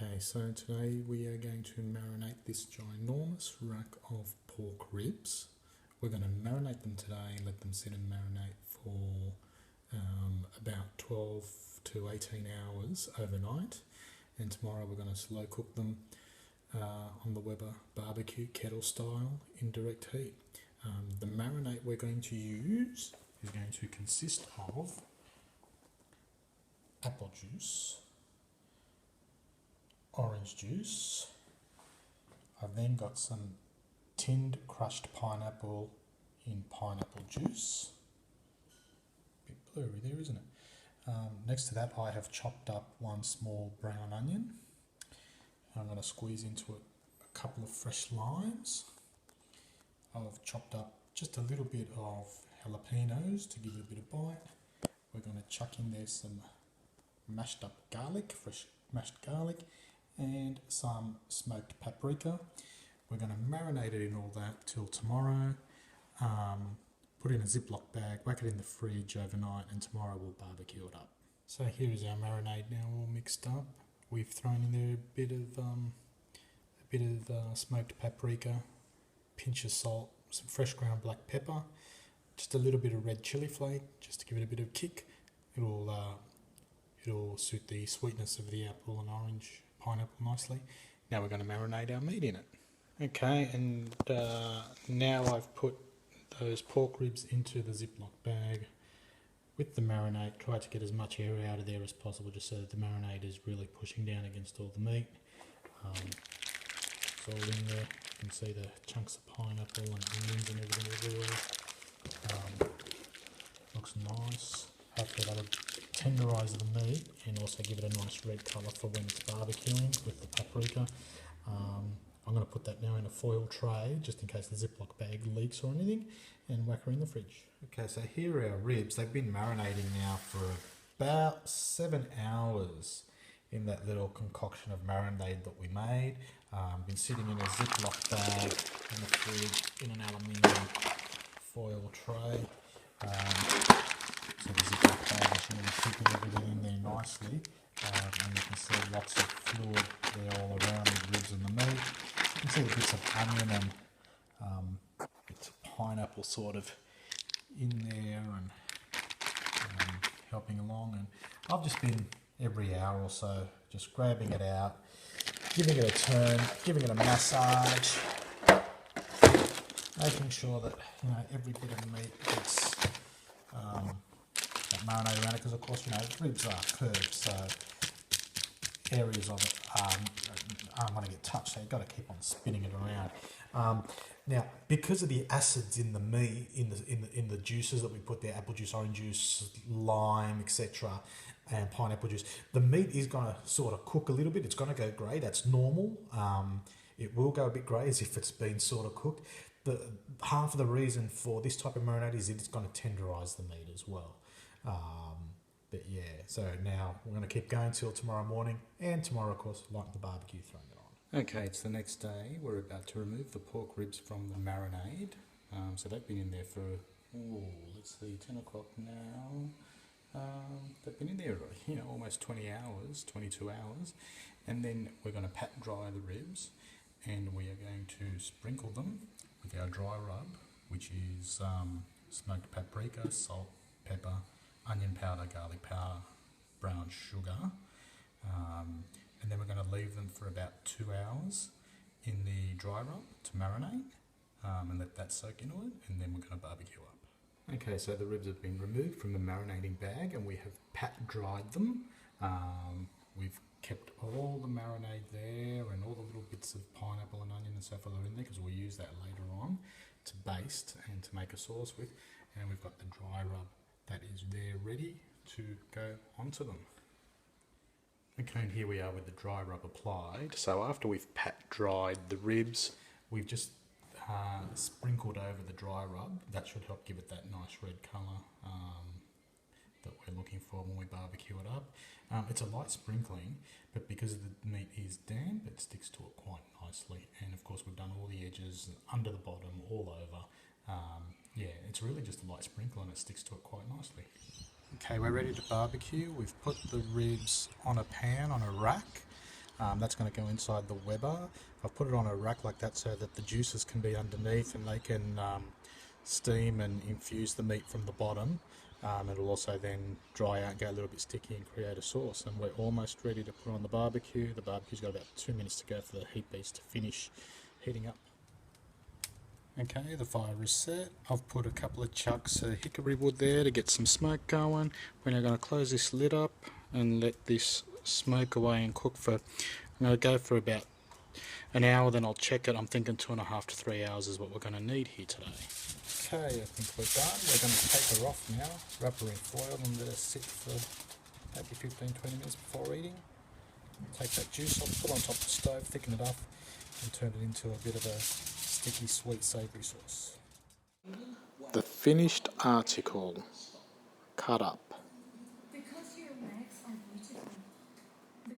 Okay, so today we are going to marinate this ginormous rack of pork ribs. We're going to marinate them today, let them sit and marinate for about 12 to 18 hours overnight. And tomorrow we're going to slow cook them on the Weber barbecue kettle style indirect heat. The marinade we're going to use is going to consist of apple juice, orange juice. I've then got some tinned crushed pineapple in pineapple juice. Bit blurry there, isn't it? Next to that I have chopped up one small brown onion. I'm going to squeeze into it a couple of fresh limes. I've chopped up just a little bit of jalapenos to give it a bit of bite. We're going to chuck in there some mashed up garlic, fresh mashed garlic, and some smoked paprika. We're going to marinate it in all that till tomorrow. Put it in a Ziploc bag, whack it in the fridge overnight, and tomorrow we'll barbecue it up. So here is our marinade now all mixed up. We've thrown in there a bit of smoked paprika, pinch of salt, some fresh ground black pepper, just a little bit of red chili flake, just to give it a bit of kick. It'll suit the sweetness of the apple and orange pineapple nicely. Now we're going to marinate our meat in it. Okay, and now I've put those pork ribs into the Ziploc bag with the marinade. Try to get as much air out of there as possible, just so that the marinade is really pushing down against all the meat. It's all in there. You can see the chunks of pineapple and onions and everything everywhere. Looks nice. Hopefully that'll tenderise the meat and also give it a nice red colour for when it's barbecuing with the paprika. I'm going to put that now in a foil tray just in case the Ziploc bag leaks or anything, and whack her in the fridge. Okay, so here are our ribs. They've been marinating now for about 7 hours in that little concoction of marinade that we made. Been sitting in a Ziploc bag in the fridge in an aluminium foil tray. So the Ziploc bag is really keeping everything in there nicely. And you can see lots of fluid there all around the ribs and the meat. You can see the bits of onion and bits of pineapple sort of in there and helping along. And I've just been every hour or so just grabbing it out, giving it a turn, giving it a massage, making sure that every bit of meat gets that marinade around it, because of course ribs are curved, so areas of it aren't going to get touched, so you've got to keep on spinning it around. Now, because of the acids in the meat, in the juices that we put there, apple juice, orange juice, lime, etc., and pineapple juice, the meat is going to sort of cook a little bit. It's going to go grey. That's normal. It will go a bit grey as if it's been sort of cooked. Half of the reason for this type of marinade is it's going to tenderise the meat as well. But yeah, so now we're going to keep going till tomorrow morning, and tomorrow, of course, like the barbecue, throwing it on. Okay, it's the next day. We're about to remove the pork ribs from the marinade. So they've been in there for, let's see, 10 o'clock now. They've been in there, almost 20 hours, 22 hours. And then we're going to pat dry the ribs, and we are going to sprinkle them with our dry rub, which is smoked paprika, salt, pepper, onion powder, garlic powder, brown sugar, and then we're going to leave them for about 2 hours in the dry rub to marinate, and let that soak into it, and then we're going to barbecue up. Okay, so the ribs have been removed from the marinating bag, and we have pat dried them. We've kept all the marinade there, and all the little bits of pineapple and onion and stuff are in there, because we'll use that later on to baste and to make a sauce with. And we've got the dry rub that is there ready to go onto them. Okay, and here we are with the dry rub applied. So after we've pat dried the ribs, we've just sprinkled over the dry rub. That should help give it that nice red colour that we're looking for when we barbecue it up. It's a light sprinkling, but because the meat is damp, it sticks to it quite nicely. And of course we've done all the edges, under the bottom, all over. Yeah, it's really just a light sprinkle and it sticks to it quite nicely. Okay, we're ready to barbecue. We've put the ribs on a pan, on a rack. That's going to go inside the Weber. I've put it on a rack like that so that the juices can be underneath and they can steam and infuse the meat from the bottom. It'll also then dry out, get a little bit sticky and create a sauce. And we're almost ready to put on the barbecue. The barbecue's got about 2 minutes to go for the heat beast to finish heating up. Okay, the fire is set. I've put a couple of chunks of hickory wood there to get some smoke going. We're now going to close this lid up and let this smoke away and cook for, I'm going to go for about an hour, then I'll check it. I'm thinking 2.5 to 3 hours is what we're going to need here today. Okay, I think we're done. We're going to take her off now, wrap her in foil and let her sit for maybe 15-20 minutes before eating. Take that juice off, put it on top of the stove, thicken it up and turn it into a bit of a sticky, sweet, savoury sauce. The finished article, cut up.